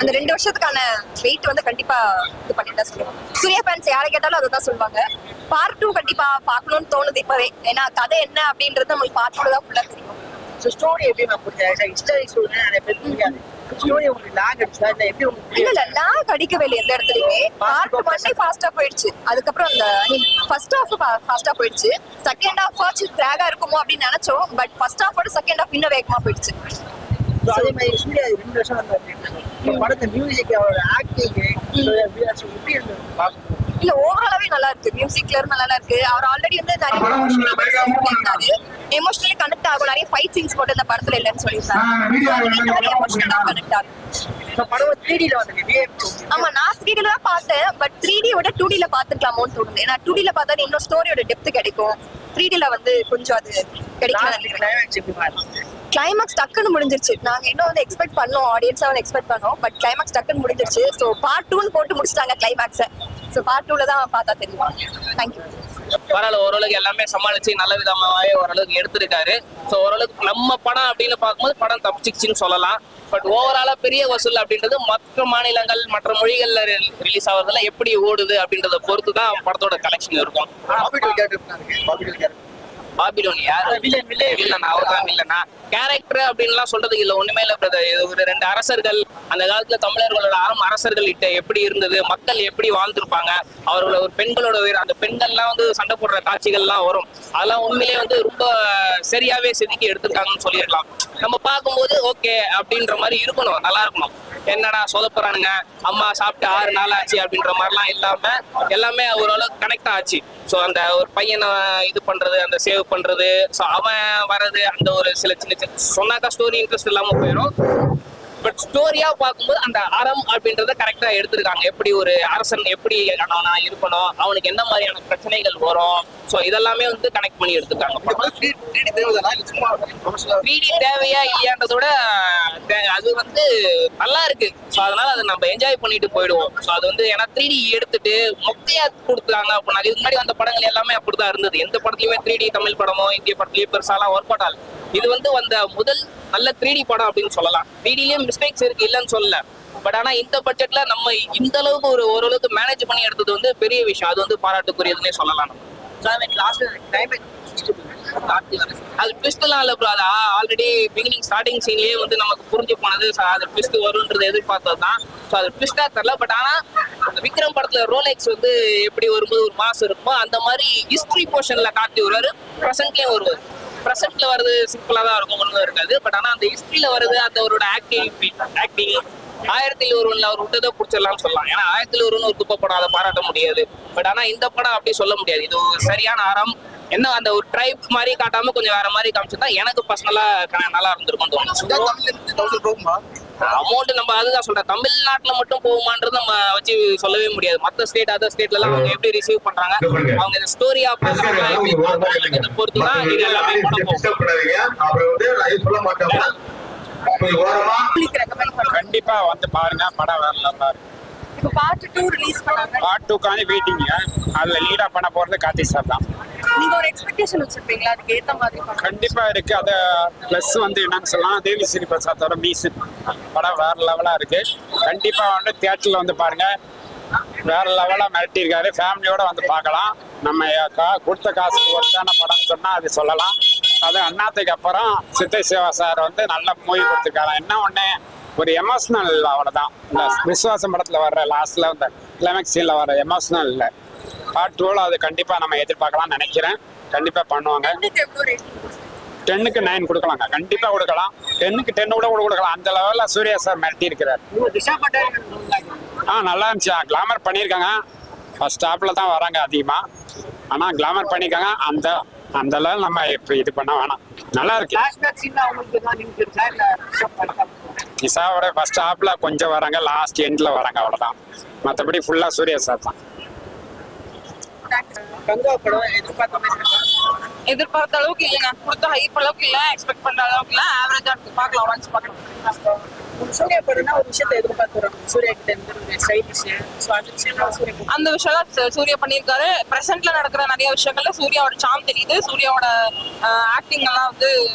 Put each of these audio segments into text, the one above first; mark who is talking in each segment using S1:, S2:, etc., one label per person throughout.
S1: அந்த 2 வருஷத்துக்கான வெயிட் வந்து கண்டிப்பா இது பண்ணிட்டு தான் சொல்லுவாங்க. சூர்யா ஃபேன்ஸ் யாரை கேட்டாலும் அதை தான் சொல்லுவாங்க. பார்ட் 2 கண்டிப்பா பார்க்கணும்னு தோணுது இப்பவே. ஏன்னா கதை என்ன அப்படின்றது நம்மளுக்கு பார்ட் 2 தான் ஃபுல்லா தெரியும்.
S2: ஸ்டோரி எப்படி நான் புரிஞ்சேன் ஹிஸ்டரி ஸ்டோரி நிறைய பேர் புரியாது. ஸ்டோரி உங்களுக்கு லாக் அடிச்சா இல்ல எப்படி உங்களுக்கு
S1: இல்ல லாக் அடிக்கவே இல்லை எந்த இடத்துலயுமே. பார்ட் 1 ஃபாஸ்டா போயிடுச்சு. அதுக்கப்புறம் அந்த ஃபர்ஸ்ட் ஹாஃப் ஃபாஸ்டா போயிடுச்சு. செகண்ட் ஹாஃப் ஆச்சு ட்ராகா இருக்குமோ அப்படின்னு நினைச்சோம். பட் ஃபர்ஸ்ட் ஹாஃபோட செகண்ட் ஹாஃப் இன்னும் வேகமா போயிடுச்சு.
S2: அதே மாதிரி சூர்யா 2 வருஷம் வந்தாரு. படத்தை மியூசிக் அவரோட ஆக்டிங் எப்படி இருந்தது பார்க்கணும்.
S1: இல்ல ஓவராலாவே நல்லா இருக்கு. மியூசிக்ல நல்லா இருக்கு. அவர் ஆல்ரெடி வந்து நிறைய எமோஷனலி கனெக்ட் ஆகும். நிறைய ஃபைட் சீன்ஸ் போட்டு இந்த படத்துல இல்லைன்னு சொல்லியிருக்காங்க. எமோஷனலா கனெக்ட் ஆகும்.
S2: படம் 3D ல வந்து
S1: ஆமா நான் 3D ல தான் பார்த்தேன். பட் 3D விட 2D ல பாத்துக்கலாமோன்னு தோணுது. ஏன்னா 2D ல பார்த்தா இன்னும் ஸ்டோரியோட டெப்த் கிடைக்கும். 3D ல வந்து கொஞ்சம் அது கிடைக்கல. கிளைமாக்ஸ் டக்குன்னு முடிஞ்சிருச்சு. நாங்க இன்னும் வந்து எக்ஸ்பெக்ட் பண்ணோம், ஆடியன்ஸா வந்து எக்ஸ்பெக்ட் பண்ணோம். பட் கிளைமாக்ஸ் டக்குன்னு முடிஞ்சிருச்சு. ஸோ பார்ட் 2 போட்டு முடிச்சிட்டாங்க கிளைமாக்ஸை. ஸோ பார்ட் 2ல தான் பார்த்தா தெரியும். தேங்க்யூ.
S3: பரவாயில்ல, ஓரளவுக்கு எல்லாமே சமாளிச்சு நல்ல விதமாவே ஓரளவுக்கு எடுத்திருக்காரு. ஸோ ஓரளவுக்கு நம்ம படம் அப்படின்னு பார்க்கும்போது படம் தப்பிச்சிச்சுன்னு சொல்லலாம். பட் ஓவராலா பெரிய வசூல் அப்படின்றது மற்ற மாநிலங்கள் மற்ற மொழிகள்ல ரிலீஸ் ஆகுறதுல எப்படி ஓடுது அப்படின்றத பொறுத்து தான் படத்தோட கலெக்ஷன் இருக்கும். பாபிலோன் யார் வில்லனா? அவர் தான் வில்லனா. கேரக்டர் அப்படின்லாம் சொல்றதுக்கு இல்ல, ஒண்ணுமே இல்ல பிரதர். இது ஒரு 2 அரசர்கள், அந்த காலத்துல தமிழர்களோட அரசர்கள் கிட்ட எப்படி இருந்தது, மக்கள் எப்படி வாழ்ந்திருப்பாங்க, அவரோட ஒரு பெண்களோட அந்த பெண்கள்லாம் வந்து சண்டை போடுற காட்சிகள்லாம் வரும். அதெல்லாம் உண்மையிலேயே வந்து ரொம்ப சரியாவே செதுக்கி எடுத்திருக்காங்கன்னு சொல்லிடலாம். நம்ம பார்க்கும்போது ஓகே அப்படின்ற மாதிரி இருக்கணும், நல்லா இருக்கணும். என்னடா சொதப்புறானுங்க, அம்மா சாப்பிட்டு 6 நாள் ஆச்சு அப்படின்ற மாதிரிலாம் இல்லாம எல்லாமே ஓரளவுக்கு கனெக்ட் ஆச்சு. ஸோ அந்த ஒரு பையனை இது பண்றது, அந்த சேவ் பண்றது, ஸோ அவன் வர்றது, அந்த ஒரு சின்ன சொன்னாக்கா ஸ்டோரி இன்ட்ரெஸ்ட் இல்லாம போயிடும். பட் ஸ்டோரியா பார்க்கும்போது அந்த அறம் அப்படின்றத கரெக்டா எடுத்திருக்காங்க. எப்படி ஒரு அரசன் எப்படி அவனா இருக்கணும், அவனுக்கு என்ன மாதிரியான பிரச்சனைகள் வரும், ஸோ இதெல்லாமே வந்து கனெக்ட் பண்ணி எடுத்துருக்காங்க. 3D தேவையா இல்லையான்றதோட அது வந்து நல்லா இருக்கு. ஸோ அதனால அதை நம்ம என்ஜாய் பண்ணிட்டு போயிடுவோம். ஸோ அது வந்து ஏன்னா 3D எடுத்துட்டு மொக்கையா கொடுத்துருக்காங்க அப்படின்னா, இதுக்கு முன்னாடி வந்த படங்கள் எல்லாமே அப்படிதான் இருந்தது. எந்த படத்துலயுமே 3D தமிழ் படமோ இந்திய படத்துலயும் பெருசாலாம் ஒர்க் அவுட் ஆகல. இது வந்து வந்த முதல் நல்ல 3D படம் அப்படின்னு சொல்லலாம். 3Dலயும் மிஸ்டேக்ஸ் இருக்கு, இல்லைன்னு சொல்லல. பட் ஆனா இந்த பட்ஜெட்ல நம்ம இந்த அளவுக்கு ஓரளவுக்கு மேனேஜ் பண்ணி எடுத்தது வந்து பெரிய விஷயம். அது வந்து பாராட்டுக்குரியதுன்னே சொல்லலாம். அது ட்விஸ்ட் எல்லாம் இல்ல ப்ரோ. அது ஆல்ரெடி பிகினிங் ஸ்டார்டிங் சீன்லயே வந்து நமக்கு புரிஞ்சு போனது. அது ட்விஸ்ட் வரும்ன்றது எதிர்பார்த்தது தான். ஸோ அது ட்விஸ்டா தெரியல. பட் ஆனா விக்ரம் படத்துல ரோலெக்ஸ் வந்து எப்படி வரும்போது ஒரு மாசம் இருக்குமோ அந்த மாதிரி ஹிஸ்டரி போர்ஷன்ல காட்டி வருவாரு, ப்ரெசென்ட்லயும் வருவாரு. ப்ரெசென்ட்ல வருது சிம்பிளா தான் இருக்கும், ஒன்றும் இருக்காது. பட் ஆனா அந்த ஹிஸ்டரியில வருது, அதோட ஆக்டிங் 1000ல் ஒருவன்ல அவர் விட்டதை பிடிச்சிடலாம்னு சொல்லலாம். ஏன்னா 1000ல் ஒருவன் ஒரு துப்ப படம், அதை பாராட்ட முடியாது. பட் ஆனா இந்த படம் அப்படி சொல்ல முடியாது. இது சரியான அறம். என்ன அந்த ஒரு ட்ரைப் மாதிரி காட்டாம கொஞ்சம் வேற மாதிரி காமிச்சிருந்தா எனக்கு பர்சனலா நல்லா இருந்திருக்கும் தோணுச்சு. அமௌண்ட் நம்ம அதுதான் சொல்றேன், தமிழ்நாட்டுல மட்டும் போகுமான்றது நம்ம வச்சு சொல்லவே முடியாது. மற்ற ஸ்டேட் அதர் ஸ்டேட்ல எல்லாம் அவங்க எப்படி ரிசீவ் பண்றாங்க, அவங்க இந்த ஸ்டோரியா பொறுத்துதான் இது எல்லாமே
S4: கண்டிப்பா வந்து பாருங்க, படம் வரலாம்.
S1: இப்போ பார்ட் 2 ரிலீஸ் பண்ணாங்க.
S4: பார்ட் 2க்கான வெயிட்டிங்க. அதுல லீடா பண்ண போறது கார்த்திக் சார் தான்.
S1: நீங்க ஒரு எக்ஸ்பெக்டேஷன் வச்சிருப்பீங்களா? அதுக்கு ஏத்த மாதிரி
S4: கண்டிப்பா இருக்கு. அத பிளஸ் வந்து என்னன்னு சொல்லலாம், தேவி ஸ்ரீ பிரசாத்தோட மியூசிக் படம் வேற லெவலா இருக்கு. கண்டிப்பா வந்து தியேட்டர்ல வந்து பாருங்க, வேற லெவலா மிரட்டியிருக்காரு. ஃபேமிலியோட வந்து பார்க்கலாம். நம்ம கொடுத்த காசுக்கு ஒருத்தான படம்னு சொன்னா அது சொல்லலாம். அது அண்ணாத்துக்கு அப்புறம் சித்தை சிவா சார் வந்து நல்ல மூவி கொடுத்துருக்காரு. என்ன ஒண்ணு ஒரு எமோஷனல் இல்லை, அவ்வளோதான். இந்த விசுவாசம் படத்தில் வர்ற லாஸ்ட்ல இந்த கிளைமேக்ஸ் சீனில் வர எமோஷனல் இல்லை. பார்ட் 2ல அது கண்டிப்பாக நம்ம எதிர்பார்க்கலாம்னு நினைக்கிறேன். கண்டிப்பாக பண்ணுவாங்க. 10க்கு 9 கொடுக்கலாங்க, கண்டிப்பாக கொடுக்கலாம். 10க்கு 10 கூட கொடுக்கலாம். அந்த லெவலில் சூர்யா சார் மிரட்டி இருக்கிறார். நல்லா இருந்துச்சு. கிளாமர் பண்ணியிருக்காங்க. ஃபர்ஸ்ட் ஹாஃப்ல தான் வராங்க அதிகமாக, ஆனால் கிளாமர் பண்ணியிருக்காங்க. அந்த லெவல் நம்ம இப்போ இது பண்ண வேணாம். நல்லா இருக்கு. நிஷாவோட ஃபர்ஸ்ட் ஹாஃப்ல கொஞ்சம் வராங்க, லாஸ்ட் எண்ட்ல வராங்க, அவ்வளவுதான். மற்றபடி ஃபுல்லா சூர்யா சார் தான்.
S5: எதிர்பார்த்த அளவுக்கு இல்லைங்க, கொடுத்த ஹைப் அளவுக்கு இல்ல, எக்ஸ்பெக்ட் பண்ற அளவுக்கு இல்ல, ஆவரேஜா இருக்கு. பார்க்கலாம், ஒன்ஸ் பார்க்கலாம்.
S2: சூர்யா படம்னா ஒரு விஷயத்தை எதிர்பார்த்துறோம் சூர்யா கிட்ட இருந்து ஸ்டைலிஷ் ஸோ அந்த விஷயம் சூர்யா
S5: அந்த விஷயம்லாம் சூர்யா பண்ணியிருக்காரு. பிரசன்ட்ல நடக்கிற நிறைய விஷயங்கள்ல சூர்யாவோட சாம் தெரியுது, சூர்யாவோட ஆக்டிங் எல்லாம் வந்து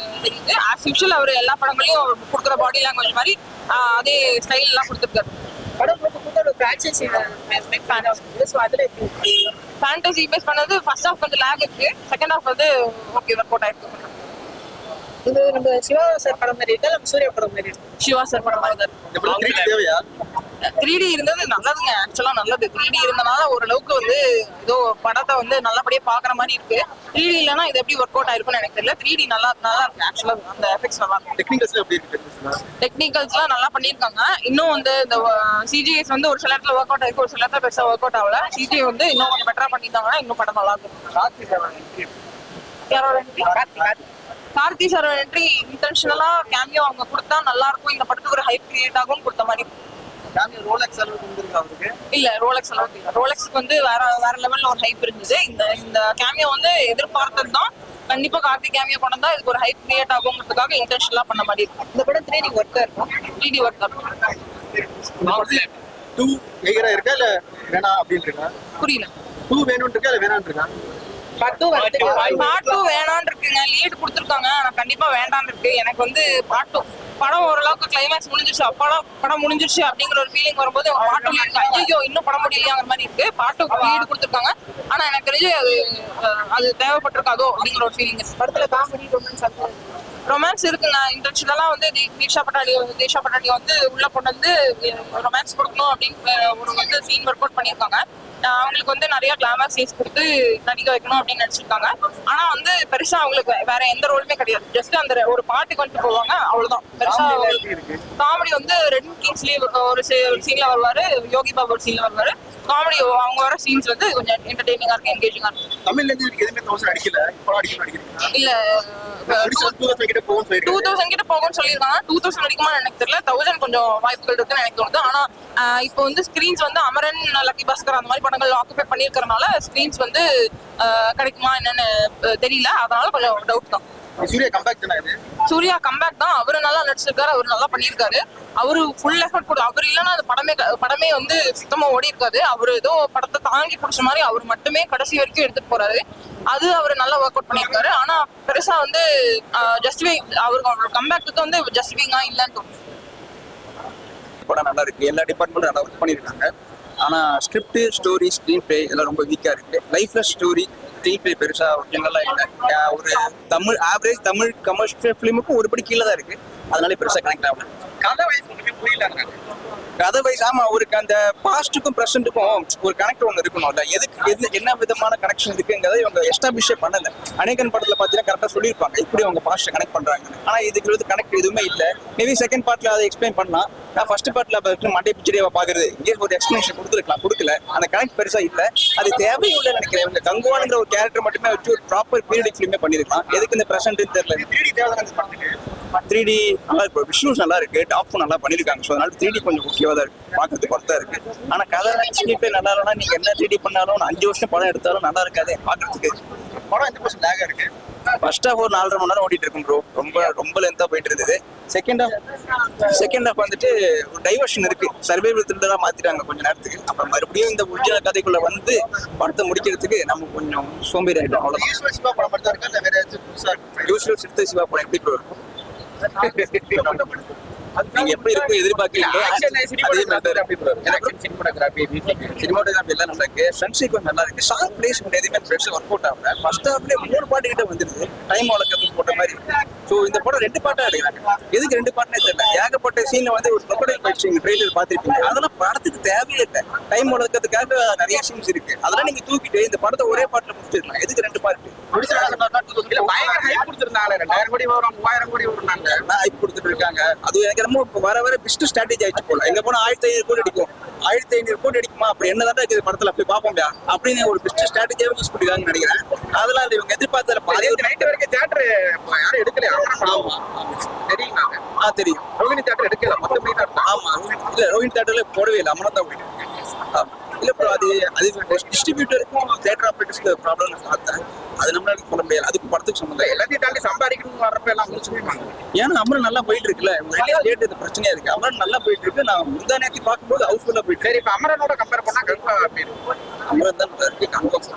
S5: தெரியுது. ஆஸ் யூஷுவல் அவர் எல்லா படங்களையும் கொடுக்குற பாடி லாங்குவேஜ் மாதிரி அதே ஸ்டைல் எல்லாம் கொடுத்துருக்காரு.
S2: படம் ஒரு பிரான்சைசி ஸோ அதில் எப்படி
S5: ஃபேண்டசி பேஸ் பண்ணது ஃபர்ஸ்ட் ஹாஃப் கொஞ்சம் லேக் இருக்கு, செகண்ட் ஹாஃப் வந்து ஓகே ஒர்க் அவுட் ஆயிருக்கு.
S2: இது நம்ம சிவா சார் படம் மாதிரி இருக்கா நம்ம சூர்யா படம் மாதிரி இருக்கு
S5: சிவா சார் படம் மாதிரி தான் இருக்கு.
S2: தேவையா
S5: 3D இருந்தது நல்லதுங்க, ஆக்சுவலா நல்லது. 3D இருந்தனால ஓரளவுக்கு வந்து ஏதோ படத்தை வந்து நல்லபடியா பாக்குற மாதிரி இருக்கு. 3D இல்லைன்னா இது எப்படி ஒர்க் அவுட் ஆயிருக்கும்னு எனக்கு தெரியல. 3D நல்லா இருக்கு ஆக்சுவலா, அந்த எஃபெக்ட்ஸ் நல்லா இருக்கு. டெக்னிக்கல்ஸ்லாம் நல்லா பண்ணியிருக்காங்க. இன்னும் வந்து இந்த சிஜிஎஸ் வந்து ஒரு சில இடத்துல ஒர்க் அவுட் ஆயிருக்கு, ஒரு சில இடத்துல பெருசா ஒர்க் அவுட் ஆகல. சிஜி வந்து இன்னும் கொஞ்சம் பெட்டரா பண்ணியிருந்தாங்கன்னா இன்னும் படம் நல்லா இருக்கும். யாரோட entry? கார்த்தி சார் என்ட்ரி இன்டென்ஷனலா கேமியோ அவங்க கொடுத்தா நல்லா இருக்கும், இந்த படத்துக்கு ஒரு ஹைப் கிரியேட் ஆகும் கொடுத்த மாதிரி. இல்ல ரோலெக்ஸ் அளவுக்கு இல்ல, ரோலெக்ஸ்க்கு வந்து வேற லெவல்ல ஒரு ஹைப் இருந்தது. இந்த கேமியோ வந்து எதிர்பார்த்தது தான். கண்டிப்பா கார்த்தி கேமியோ படம் தான் இதுக்கு ஒரு ஹைப் கிரியேட் ஆகுங்கிறதுக்காக இன்டென்ஷனலா பண்ண மாதிரி இருக்கும்.
S2: இந்த படம் 3D ஒர்க்கா இருக்கும்
S5: 3D ஒர்க் இருக்கும்.
S6: 2 எகரா இருக்கா இல்ல வேணா அப்படின்னு இருக்கா?
S5: புரியல.
S6: 2 வேணும்னு இருக்கா இல்ல வேணாம்னு இருக்கா?
S5: பார்ட் 2 வேணான்னு இருக்குங்க. லீட் கொடுத்துருக்காங்க, ஆனா கண்டிப்பா வேண்டான்னு இருக்கு. எனக்கு வந்து பார்ட் 2 படம் ஓரளவுக்கு கிளைமேக்ஸ் முடிஞ்சிருச்சு, படம் முடிஞ்சிருச்சு அப்படிங்கிற ஒரு ஃபீலிங் வரும்போது பார்ட் 2 இருக்கு ஐயோ இன்னும் படம் முடியலையாங்கிற மாதிரி இருக்கு. பார்ட் 2 லீடு கொடுத்துருக்காங்க, ஆனா எனக்கு தெரிஞ்சு அது தேவைப்பட்டிருக்காதோ அப்படிங்கிற ஒரு ஃபீலிங் இருக்கு.
S2: படத்துல காமெடி
S5: ரொமான்ஸ் இருக்குங்க. இன்டென்ஷனலா வந்து தீஷா பட்டாடி வந்து உள்ள கொண்டு வந்து ரொமான்ஸ் கொடுக்கணும் அப்படின்னு ஒரு வந்து சீன் ஒர்க் அவுட் பண்ணியிருக்காங்க. அவங்களுக்கு வந்து நிறைய கிளாமர் சீன்ஸ் கொடுத்து நடிக்க வைக்கணும் அப்படின்னு நினைச்சிருக்காங்க. ஆனா வந்து பெருசா அவங்களுக்கு வேற எந்த ரோலுமே கிடையாது. ஜஸ்ட் அந்த ஒரு பாட்டுக்கு வந்துட்டு போவாங்க, அவ்வளவுதான். பெருசா காமெடி வந்து ரெட் கிங்ஸ்லயே ஒரு சீன்ல வருவாரு, யோகி பாபு ஒரு சீன்ல வருவாரு. காமெடி அவங்க வர சீன்ஸ் வந்து கொஞ்சம் என்டர்டெய்னிங்கா இருக்கு, என்கேஜிங்கா இருக்கு.
S6: தமிழ்ல இருந்து எதுவுமே 1000 அடிக்கல, இப்போ அடிக்கணும்
S5: இல்ல
S6: 2000 கிட்ட போகும் சொல்லிட்டு
S5: 2000 கிட்ட போகும்னு சொல்லியிருக்காங்க. 2000 அடிக்குமா எனக்கு தெரியல, 1000 கொஞ்சம் வாய்ப்புகள் இருக்குன்னு எனக்கு தோணுது. ஆனா இப்போ வந்து ஸ்கிரீன்ஸ் வந்து அமரன், லக்கி பாஸ்கர் அந்த மாதிரி படங்கள் ஆக்குபை பண்ணியிருக்கறனால ஸ்கிரீன்ஸ் வந்து கிடைக்குமா என்னன்னு தெரியல. அதனால கொஞ்சம் டவுட் தான்.
S6: சூர்யா கம்பேக் தானே இது?
S5: சூர்யா கம்பேக் தான். அவரு நல்லா நடிச்சிருக்காரு, அவரு நல்லா பண்ணியிருக்காரு. அவரு ஃபுல் எஃபர்ட் கொடு. அவர் இல்லைன்னா அந்த படமே வந்து சுத்தமா ஓடி இருக்காது. அவரு ஏதோ படத்தை தாங்கி பிடிச்ச மாதிரி அவர் மட்டுமே கடைசி வரைக்கும் எடுத்துட்டு போறாரு. அது அவர் நல்லா ஒர்க் அவுட் பண்ணியிருக்காரு. ஆனா பெருசா வந்து ஜஸ்டிஃபை அவரோட கம்பேக்கு வந்து ஜஸ்டிஃபைங்கா இல்லைன்னு தோணுது.
S7: படம் நல்லா இருக்கு, எல்லா டிபார்ட்மெண்ட்டும் நல்லா ஒர்க் பண்ணியிருக்காங்க. ஆனா ஸ்கிரிப்ட், ஸ்டோரி, ஸ்க்ரீன் பிளே எல்லாம் ரொம்ப வீக்கா இருக்கு. லைஃப்ல ஸ்டோரி, ஸ்க்ரீன் பிளே பெருசா ஒர்க்கிங்கெல்லாம் இல்லை. ஒரு ஆவரேஜ் தமிழ் கமர்ஷியல் ஃபிலிமுக்கும் ஒரு படி கீழே தான் இருக்கு. அதனால பெருசா கனெக்ட் ஆகல.
S6: கதை வயசு ஒண்ணுமே புரியல.
S7: கதை வைஸ் ஆமா, ஒரு அந்த பாஸ்ட்டுக்கும் ப்ரெசென்ட்டுக்கும் ஒரு கனெக்ட் ஒன்று இருக்கணும்ல. என்ன விதமான கனெக்ஷன் இருக்குங்கிறத இவங்க எஸ்டாப்ளிஷே பண்ணல. அநேகன் படத்துல பாத்தீங்கன்னா கரெக்டா சொல்லியிருப்பாங்க இப்படி அவங்க பாஸ்ட்டை கனெக்ட் பண்றாங்க. ஆனா இதுக்கு வந்து கனெக்ட் எதுவுமே இல்லை. மேபி செகண்ட் பார்ட்ல அதை எக்ஸ்பிளைன் பண்ணலாம். நான் ஃபர்ஸ்ட் பார்ட்ல மண்டே பிக்சரேவா பாக்குறது இங்கே ஒரு எக்ஸ்பிளேஷன் கொடுக்கல. அந்த கனெக்ட் பெருசா இல்லை, அது தேவையுள்ள நினைக்கிறேன். இவங்க கங்குவானுங்கிற ஒரு கேரக்டர் மட்டுமே வச்சு ஒரு ப்ராப்பர் பீரியடிக் ஃபிலிமே பண்ணிருக்கலாம். எதுக்கு இந்த ப்ரெசென்ட் தெரியல. 3D நல்லா இருக்கு, விஷுவல்ஸ் நல்லா இருக்கு, டாப்பும் நல்லா பண்ணிருக்காங்க. ஸோ அதனால 3D கொஞ்சம் ஓகேவா தான் இருக்கு, பார்க்கறதுக்கு ஒர்த்தா இருக்கு. ஆனா கதை ஸ்கிரீன் பிளே நல்லா இல்லைன்னா நீங்க என்ன 3D பண்ணாலும் 5 வருஷம் படம் எடுத்தாலும் நல்லா இருக்காது பார்க்கறதுக்கு.
S6: படம் எந்த பர்சன்ட் லேகா இருக்கு?
S7: ஃபர்ஸ்ட் ஹாஃப் ஒரு 4.5 மணி நேரம் ஓடிட்டு இருக்கும் ப்ரோ. ரொம்ப லென்த்தா போயிட்டு இருந்தது. செகண்ட் ஹாஃப் வந்துட்டு ஒரு டைவர்ஷன் இருக்கு. சர்வைவல் த்ரில்லரா மாத்திட்டாங்க கொஞ்ச நேரத்துக்கு. அப்புறம் மறுபடியும் இந்த ஒரிஜினல் கதைக்குள்ள வந்து படத்தை முடிக்கிறதுக்கு நம்ம கொஞ்சம் சோம்பேறி ஆயிடும். அவ்வளவுதான்.
S6: சிவா படம் மட்டும் இருக்கா இல்ல வேற ஏதாச்சும் புதுசா இருக்கு?
S7: யூஸ்வல் சிறுத்தை சிவா படம் எப்படி ப்ரோ இருக்கும்? நீங்க எப்படி இருக்கும் எதிர்பார்க்கறீங்களோ அதே மாதிரி சினிமாட்டோகிராஃபி எல்லாம் நல்லா இருக்கு. ஃப்ரண்ட் சீக்வன்ஸ் நல்லா இருக்கு. சாங் பிளேஸ்மெண்ட் எதுவுமே பெருசா ஒர்க் அவுட் ஆகல. ஃபர்ஸ்ட் ஹாஃப்ல 3 பாட்டு கிட்ட வந்துருது, டைம் வளர்க்கறதுக்கு போட்ட மாதிரி. ஸோ இந்த படம் 2 பாட்டா எடுக்கிறாங்க. எதுக்கு 2 பாட்டுனே தெரியல. ஏகப்பட்ட சீன்ல வந்து ஒரு crocodile fight scene ட்ரெய்லர் பார்த்திருப்பீங்க. அதெல்லாம் படத்துக்கு தேவையே இல்லை. டைம் வளர்க்கறதுக்காக நிறைய சீன்ஸ் இருக்கு. அதெல்லாம் நீங்க தூக்கிட்டு இந்த படத்தை ஒரே பாட்டுல முடிச்சிருக்கலாம். எதுக்கு 2 பாட்டு?
S6: பயங்கர ஹைப் கொடுத்திருந்தாங்க. 2000 கோடி வரும், 3000 கோடி வரும்னாங்க.
S7: ஹைப் கொடுத்துட்டு இருக்காங்க. அது எனக்கு ரொம்ப வர பிஸ்னஸ் ஸ்ட்ராட்டஜி ஆயிடுச்சு போல. எங்க போனா 1500 கோடி அடிக்கும், 1500 கோடி அடிக்குமா, அப்படி என்னதான் இருக்குது படத்துல அப்படி பாப்போம்டா அப்படின்னு ஒரு பிஸ்னஸ் ஸ்ட்ராட்டஜியாவே யூஸ் பண்ணிருக்காங்கன்னு நினைக்கிறேன். அதெல்லாம் இவங்க எதிர்பார்த்ததுல பாதி
S6: நைட் வரைக்கும் தியேட்டர் யாரும் எடுக்கலையா? தெரியுங்க.
S7: தெரியும்.
S6: ரோஹிணி தியேட்டர் எடுக்கல, மொத்தம்
S7: ஆமா இல்ல, ரோஹிணி தியேட்டர்ல போடவே இல்லை, அமனதா போயிட்டு இல்ல ப்ரோ. அது டிஸ்ட்ரிபியூட்டருக்கும் தியேட்டர் ஆபரேட்டர்ஸ்க்கு ப்ராப்ளம் பார்த்தேன். அது நம்மளால சொல்ல முடியாது. அதுக்கு படத்துக்கு சம்பந்தம்.
S6: எல்லாத்தையும் தாண்டி சம்பாதிக்கணும் வர படப்ப எல்லாம் முடிச்சுருவாங்க.
S7: ஏன்னா அமரன் நல்லா போயிட்டு இருக்குல்ல, டேட் இது பிரச்சனையா இருக்கு. அமரன் நல்லா போயிட்டு இருக்கு. நான் முந்தா நேரத்தி பார்க்கும்போது ஹவுஸ்ஃபுல்லா போயிட்டு
S6: சரி, இப்ப அமரனோட கம்பேர் பண்ணா கருப்பா அப்படி இருக்கும்.
S7: அமரன் தான் இருக்கு. கன்ஃபார்ம்